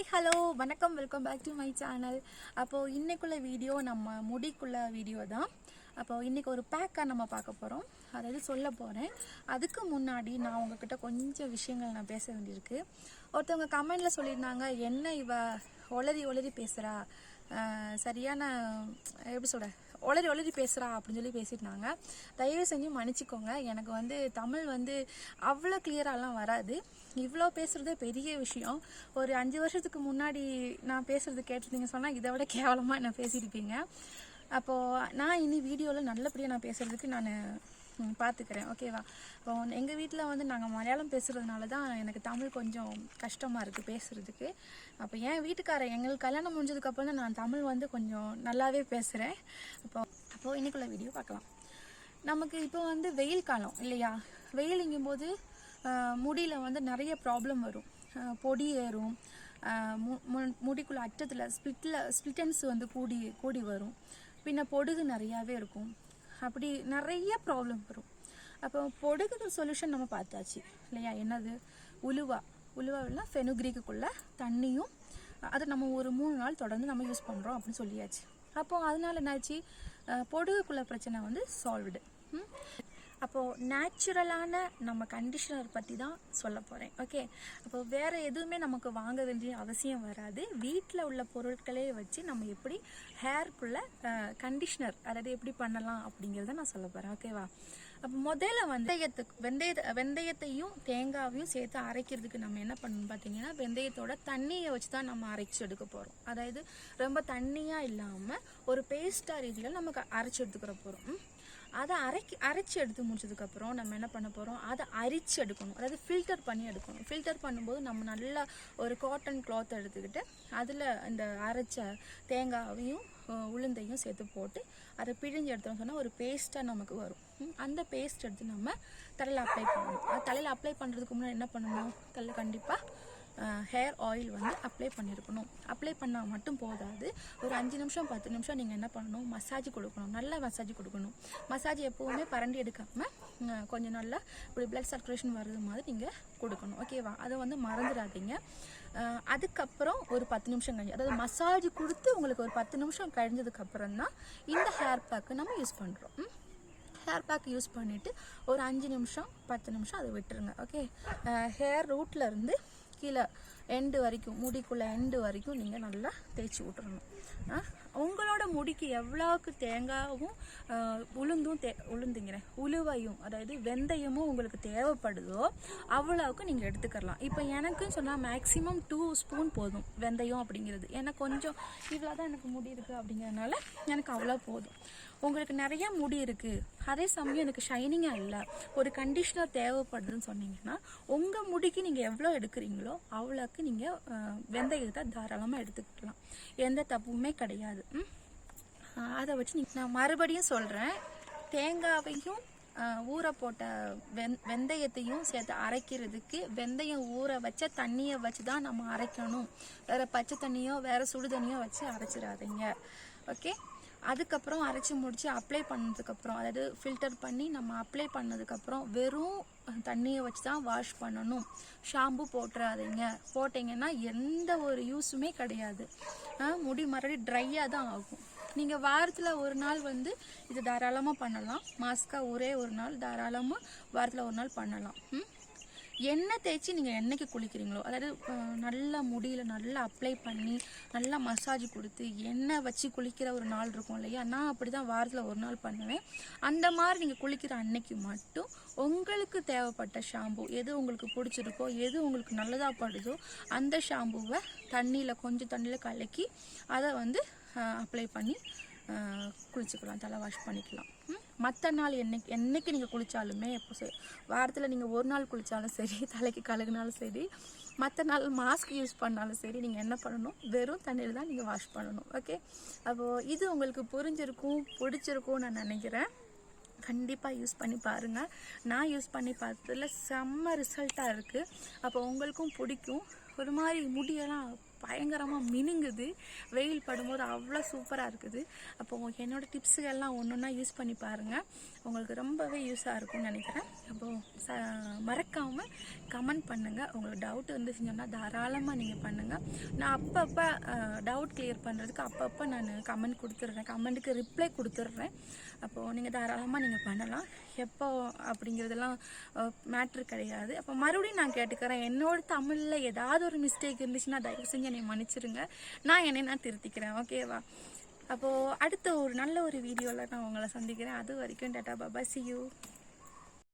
Hi hello வணக்கம், welcome back to my channel. அப்போது இன்றைக்குள்ள வீடியோ நம்ம முடிக்குள்ள வீடியோ தான். அப்போது இன்றைக்கி ஒரு பேக்காக நம்ம பார்க்க போகிறோம், அதாவது சொல்ல போகிறேன். அதுக்கு முன்னாடி நான் உங்ககிட்ட கொஞ்சம் விஷயங்கள் நான் பேச வேண்டியிருக்கு. ஒருத்தவங்க கமெண்டில் சொல்லியிருந்தாங்க, என்ன இவ ஒளரி பேசுகிறா, சரியான எப்படி சொல்கிற ஒளரி பேசுகிறா அப்படின்னு சொல்லி பேசியிருந்தாங்க. தயவு செஞ்சு மன்னிச்சிக்கோங்க, எனக்கு தமிழ் அவ்வளோ கிளியராலாம் வராது. இவ்வளோ பேசுகிறதே பெரிய விஷயம். ஒரு 5 வருஷத்துக்கு முன்னாடி நான் பேசுகிறது கேட்டிருந்தீங்க சொன்னால் இதை விட கேவலமாக நான் பேசியிருப்பீங்க. அப்போது நான் இனி வீடியோவில் நல்லபடியாக நான் பேசுகிறதுக்கு நான் பார்த்துக்கிறேன், ஓகேவா? இப்போ எங்கள் வீட்டில் நாங்கள் மலையாளம் பேசுகிறதுனால தான் எனக்கு தமிழ் கொஞ்சம் கஷ்டமாக இருக்குது பேசுகிறதுக்கு. அப்போ என் வீட்டுக்காரர் எங்களுக்கு கல்யாணம் முடிஞ்சதுக்கப்புறம் தான் நான் தமிழ் கொஞ்சம் நல்லாவே பேசுகிறேன். அப்போது இன்றைக்குள்ள வீடியோ பார்க்கலாம். நமக்கு இப்போ வெயில் காலம் இல்லையா? வெயிலுங்கும்போது முடியில் நிறைய ப்ராப்ளம் வரும். பொடி ஏறும், முடிக்குள்ள அச்சத்தில் ஸ்பிளிட்டன்ஸ் கூடி வரும். பின்ன பொடுகு நிறையாவே இருக்கும். அப்படி நிறைய ப்ராப்ளம் வரும். அப்போ பொடுகு சொல்யூஷன் நம்ம பார்த்தாச்சு இல்லையா? என்னது? உலுவாவில் ஃபெனுக்ரீக்குள்ளே தண்ணியும் அதை நம்ம ஒரு 3 நாள் தொடர்ந்து நம்ம யூஸ் பண்ணுறோம் அப்படின்னு சொல்லியாச்சு. அப்போது அதனால என்னாச்சு, பொடுகுக்குள்ள பிரச்சனை சால்வ்டு. அப்போது நேச்சுரலான நம்ம கண்டிஷனர் பற்றி தான் சொல்ல போகிறேன், ஓகே? அப்போது வேறு எதுவுமே நமக்கு வாங்க வேண்டிய அவசியம் வராது. வீட்டில் உள்ள பொருட்களே வச்சு நம்ம எப்படி ஹேர்க்குள்ளே கண்டிஷனர் அதாவது எப்படி பண்ணலாம் அப்படிங்கிறத நான் சொல்ல போகிறேன், ஓகேவா? அப்போ முதல்ல வெந்தயத்தையும் தேங்காவையும் சேர்த்து அரைக்கிறதுக்கு நம்ம என்ன பண்ணணும் பார்த்தீங்கன்னா, வெந்தயத்தோட தண்ணியை வச்சு தான் நம்ம அரைச்சி எடுக்க போகிறோம். அதாவது ரொம்ப தண்ணியாக இல்லாமல் ஒரு பேஸ்டாக ரீதியில் நமக்கு அரைச்சி எடுத்துக்கிற போகிறோம். அதை அரைச்சி எடுத்து முடிச்சதுக்கப்புறம் நம்ம என்ன பண்ண போகிறோம், அதை அரிச்சு எடுக்கணும். அதாவது ஃபில்டர் பண்ணி எடுக்கணும். ஃபில்டர் பண்ணும்போது நம்ம நல்லா ஒரு காட்டன் கிளாத் எடுத்துக்கிட்டு அதில் இந்த அரைச்ச தேங்காவையும் உளுந்தையும் சேர்த்து போட்டு அதை பிழிஞ்சு எடுத்தோம்னு சொன்னால் ஒரு பேஸ்ட்டாக நமக்கு வரும். அந்த பேஸ்ட் எடுத்து நம்ம தலையில் அப்ளை பண்ணணும். தலையில் அப்ளை பண்ணுறதுக்கு முன்னாடி என்ன பண்ணணும், தலையில் கண்டிப்பாக ஹேர் ஆயில் அப்ளை பண்ணியிருக்கணும். அப்ளை பண்ணால் மட்டும் போதாது, ஒரு 5 நிமிஷம் 10 நிமிஷம் நீங்கள் என்ன பண்ணணும், மசாஜ் கொடுக்கணும். நல்லா மசாஜ் கொடுக்கணும். மசாஜ் எப்போவுமே பரண்டி எடுக்காமல் கொஞ்சம் நல்லா இப்படி பிளட் சர்க்குலேஷன் வர்றது மாதிரி நீங்கள் கொடுக்கணும், ஓகேவா? அதை மறந்துடாதீங்க. அதுக்கப்புறம் ஒரு 10 நிமிஷம் கழிஞ்சு, அதாவது மசாஜ் கொடுத்து உங்களுக்கு ஒரு 10 நிமிஷம் கழிஞ்சதுக்கப்புறம் தான் இந்த ஹேர் பேக்கு நம்ம யூஸ் பண்ணுறோம். ஹேர் பேக் யூஸ் பண்ணிவிட்டு ஒரு 5 நிமிஷம் 10 நிமிஷம் அதை விட்டுருங்க, ஓகே? ஹேர் ரூட்லேருந்து கீழே எண்டு வரைக்கும், முடிக்குள்ள எண்டு வரைக்கும் நீங்கள் நல்லா தேய்ச்சி விட்டுறணும். உங்களோட முடிக்கு எவ்வளோக்கு தேங்காயும் உளுவையும் அதாவது வெந்தயமும் உங்களுக்கு தேவைப்படுதோ அவ்வளோவுக்கு நீங்கள் எடுத்துக்கலாம். இப்போ எனக்குன்னு சொன்னால் மேக்ஸிமம் 2 ஸ்பூன் போதும் வெந்தயம் அப்படிங்கிறது. ஏன்னா கொஞ்சம் இவ்வளோ தான் எனக்கு முடி இருக்குது அப்படிங்கிறதுனால எனக்கு அவ்வளோ போதும். உங்களுக்கு நிறையா முடி இருக்குது, அதே சமயம் எனக்கு ஷைனிங்காக இல்லை, ஒரு கண்டிஷனர் தேவைப்படுதுன்னு சொன்னீங்கன்னா உங்கள் முடிக்கு நீங்கள் எவ்வளோ எடுக்கிறீங்களோ அவ்வளோக்கு நீங்கள் வெந்தயத்தை தாராளமாக எடுத்துக்கலாம். எந்த தப்புமே கிடையாது. அதை வச்சு நான் மறுபடியும் சொல்கிறேன், தேங்காவையும் ஊற போட்ட வெந்தயத்தையும் சேர்த்து அரைக்கிறதுக்கு வெந்தயம் ஊற வச்ச தண்ணியை வச்சு தான் நம்ம அரைக்கணும். வேறு பச்சை தண்ணியோ வேறு சுடு தண்ணியோ வச்சு அரைச்சிடாதீங்க, ஓகே? அதுக்கப்புறம் அரைச்சி முடித்து அப்ளை பண்ணதுக்கப்புறம், அதாவது ஃபில்டர் பண்ணி நம்ம அப்ளை பண்ணதுக்கப்புறம் வெறும் தண்ணியை வச்சு தான் வாஷ் பண்ணணும். ஷாம்பு போட்டுறாதீங்க. போட்டிங்கன்னா எந்த ஒரு யூஸுமே கிடையாது. முடி மறுபடியும் ட்ரையாக தான் ஆகும். நீங்கள் வாரத்தில் ஒரு நாள் இது தாராளமாக பண்ணலாம். மாஸ்க்காக ஒரே ஒரு நாள் தாராளமாக வாரத்தில் ஒரு நாள் பண்ணலாம். எண்ணெய் தேய்ச்சி நீங்கள் என்னைக்கு குளிக்கிறீங்களோ, அதாவது நல்லா முடியில் நல்லா அப்ளை பண்ணி நல்லா மசாஜ் கொடுத்து எண்ணெய் வச்சு குளிக்கிற ஒரு நாள் இருக்கும் இல்லையா? நான் அப்படி தான் வாரத்தில் ஒரு நாள் பண்ணுவேன். அந்த மாதிரி நீங்கள் குளிக்கிற அன்னைக்கு மட்டும் உங்களுக்கு தேவைப்பட்ட ஷாம்பு எது உங்களுக்கு பிடிச்சிருக்கோ, எது உங்களுக்கு நல்லதாக படுதோ அந்த ஷாம்புவை கொஞ்சம் தண்ணியில் கலக்கி அதை அப்ளை பண்ணி குளிச்சுக்கலாம், தலை வாஷ் பண்ணிக்கலாம். மற்ற நாள் என்னைக்கு நீங்கள் குளித்தாலுமே, எப்போ வாரத்தில் நீங்கள் ஒரு நாள் குளித்தாலும் சரி, தலைக்கு கழுகுனாலும் சரி, மற்ற நாள் மாஸ்க் யூஸ் பண்ணாலும் சரி, நீங்கள் என்ன பண்ணணும், வெறும் தண்ணியில் தான் நீங்கள் வாஷ் பண்ணணும், ஓகே? அப்போது இது உங்களுக்கு பிடிச்சிருக்கும் நான் நினைக்கிறேன். கண்டிப்பாக யூஸ் பண்ணி பாருங்கள். நான் யூஸ் பண்ணி பார்த்ததில் செம்ம ரிசல்ட்டாக இருக்குது. அப்போ உங்களுக்கும் பிடிக்கும். ஒரு மாதிரி முடியெல்லாம் பயங்கரமாக மினுங்குது. வெயில் படும்போது அவ்வளோ சூப்பராக இருக்குது. அப்போது என்னோடய டிப்ஸுகள்லாம் ஒன்று ஒன்றா யூஸ் பண்ணி பாருங்கள், உங்களுக்கு ரொம்பவே யூஸாக இருக்கும்னு நினைக்கிறேன். அப்போது மறக்காமல் கமெண்ட் பண்ணுங்கள். உங்களுக்கு டவுட் இருந்துச்சுன்னா தாராளமாக நீங்கள் பண்ணுங்கள். நான் அப்பப்போ டவுட் கிளியர் பண்ணுறதுக்கு அப்பப்போ நான் கமெண்ட் கொடுத்துட்றேன், கமெண்ட்டுக்கு ரிப்ளை கொடுத்துட்றேன். அப்போது நீங்கள் தாராளமாக நீங்கள் பண்ணலாம். எப்போ அப்படிங்கிறதெல்லாம் மேட்ரு கிடையாது. அப்போ மறுபடியும் நான் கேட்டுக்கிறேன், என்னோட தமிழில் ஏதாவது ஒரு மிஸ்டேக் இருந்துச்சுன்னா தயவு செஞ்சு என்னை மன்னிச்சிருங்க, நான் திருத்திக்கிறேன். ஓகேவா? அப்போது அடுத்த ஒரு நல்ல ஒரு வீடியோவில் நான் உங்களை சந்திக்கிறேன். அது வரைக்கும் டாடா பாபா, see you.